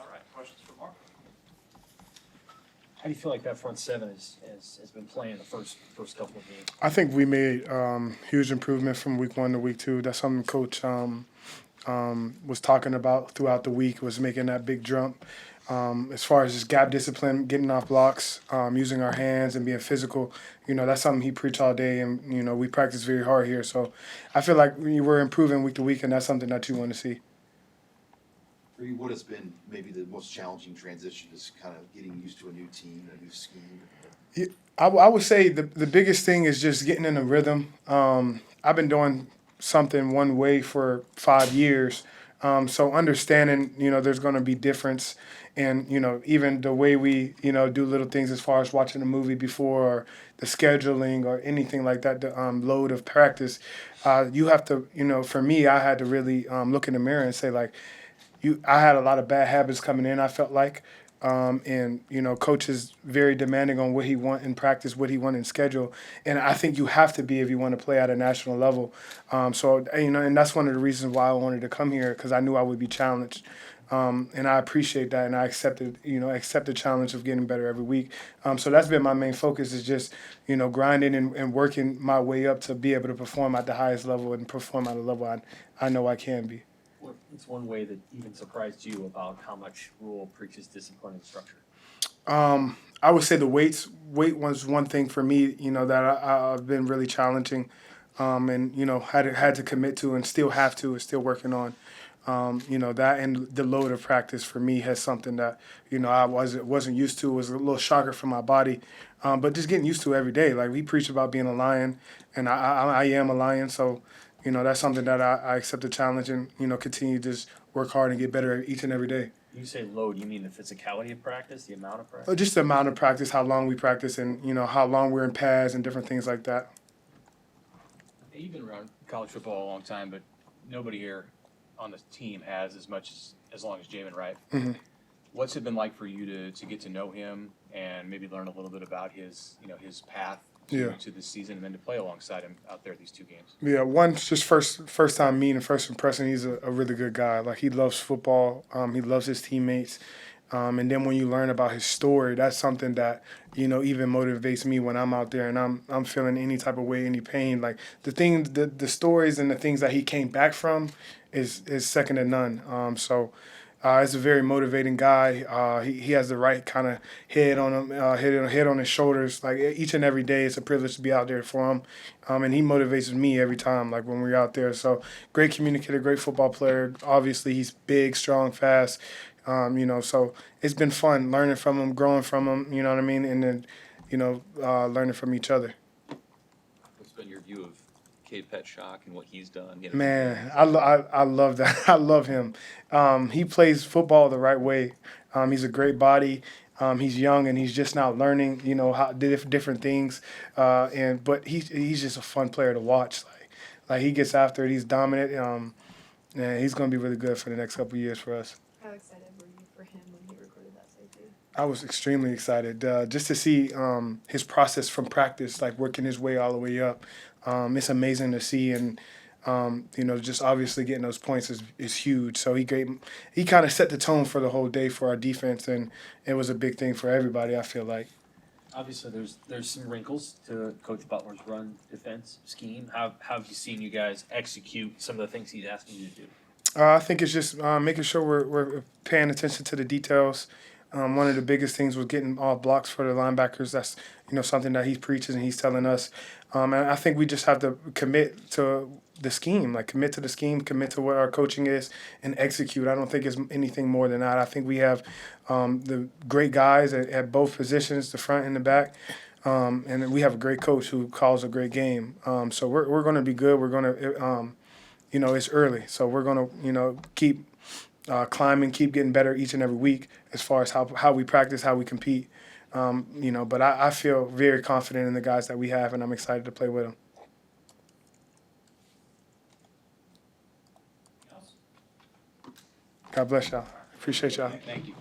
All right, questions for Mark? How do you feel like that front seven has been playing the first couple of games? I think we made huge improvement from week 1 to week 2. That's something Coach was talking about throughout the week, was making that big jump. As far as just gap discipline, getting off blocks, using our hands and being physical, that's something he preached all day, and, we practice very hard here. So I feel like we're improving week to week, and that's something that you want to see. For you, what has been maybe the most challenging transition is kind of getting used to a new team, a new scheme? I would say the biggest thing is just getting in a rhythm. I've been doing something one way for 5 years. So understanding, there's going to be difference. And, even the way we, do little things as far as watching a movie before, or the scheduling or anything like that, the load of practice, you have to, for me, I had to really look in the mirror and say, like, I had a lot of bad habits coming in, I felt like. And, Coach is very demanding on what he want in practice, what he want in schedule. And I think you have to be if you want to play at a national level. And that's one of the reasons why I wanted to come here, because I knew I would be challenged. And I appreciate that, and I accept the challenge of getting better every week. So that's been my main focus, is just, grinding and working my way up to be able to perform at the highest level and perform at a level I know I can be. It's one way that even surprised you about how much Rule preaches discipline and structure. I would say the weight was one thing for me, that I've been really challenging, and had to commit to, and still have to, and still working on. That and the load of practice for me has something that I wasn't used to. It was a little shocker for my body, but just getting used to every day. Like, we preach about being a lion, and I am a lion, so. That's something that I accept the challenge, and, continue to just work hard and get better each and every day. You say load, you mean the physicality of practice, the amount of practice? Just the amount of practice, how long we practice, and, how long we're in pads and different things like that. You've been around college football a long time, but nobody here on the team has as long as Jamin, right? Mm-hmm. What's it been like for you to get to know him and maybe learn a little bit about his path to this season, and then to play alongside him out there these 2 games? Yeah, one, just first time meeting, first impression, he's a really good guy. Like, he loves football. He loves his teammates. And then when you learn about his story, that's something that, even motivates me when I'm out there and I'm feeling any type of way, any pain. Like, the stories and the things that he came back from is second to none. He's a very motivating guy. He has the right kind of head on him, head on his shoulders. Like, each and every day, it's a privilege to be out there for him. And he motivates me every time, like, when we're out there. So, great communicator, great football player. Obviously, he's big, strong, fast. So it's been fun learning from him, growing from him, you know what I mean? And then, learning from each other. What's been your view of Cade Petschak and what he's done? Man, I love that. I love him. He plays football the right way. He's a great body. He's young, and he's just now learning, how different things. But he's just a fun player to watch. Like he gets after it. He's dominant. And he's going to be really good for the next couple of years for us. How excited were you for him when he recorded that safety? I was extremely excited just to see his process from practice, like working his way all the way up. It's amazing to see, and just obviously getting those points is huge. So he kind of set the tone for the whole day for our defense, and it was a big thing for everybody, I feel like. Obviously, there's some wrinkles to Coach Butler's run defense scheme. How have you seen you guys execute some of the things he's asking you to do? I think it's just making sure we're paying attention to the details. One of the biggest things was getting off blocks for the linebackers. That's something that he preaches and he's telling us. And I think we just have to commit to the scheme, commit to the scheme, commit to what our coaching is, and execute. I don't think it's anything more than that. I think we have the great guys at both positions, the front and the back. And we have a great coach who calls a great game. So we're going to be good. We're going to, it's early. So we're going to, keep climbing, keep getting better each and every week as far as how we practice, how we compete. But I feel very confident in the guys that we have, and I'm excited to play with them. God bless y'all. Appreciate y'all. Thank you.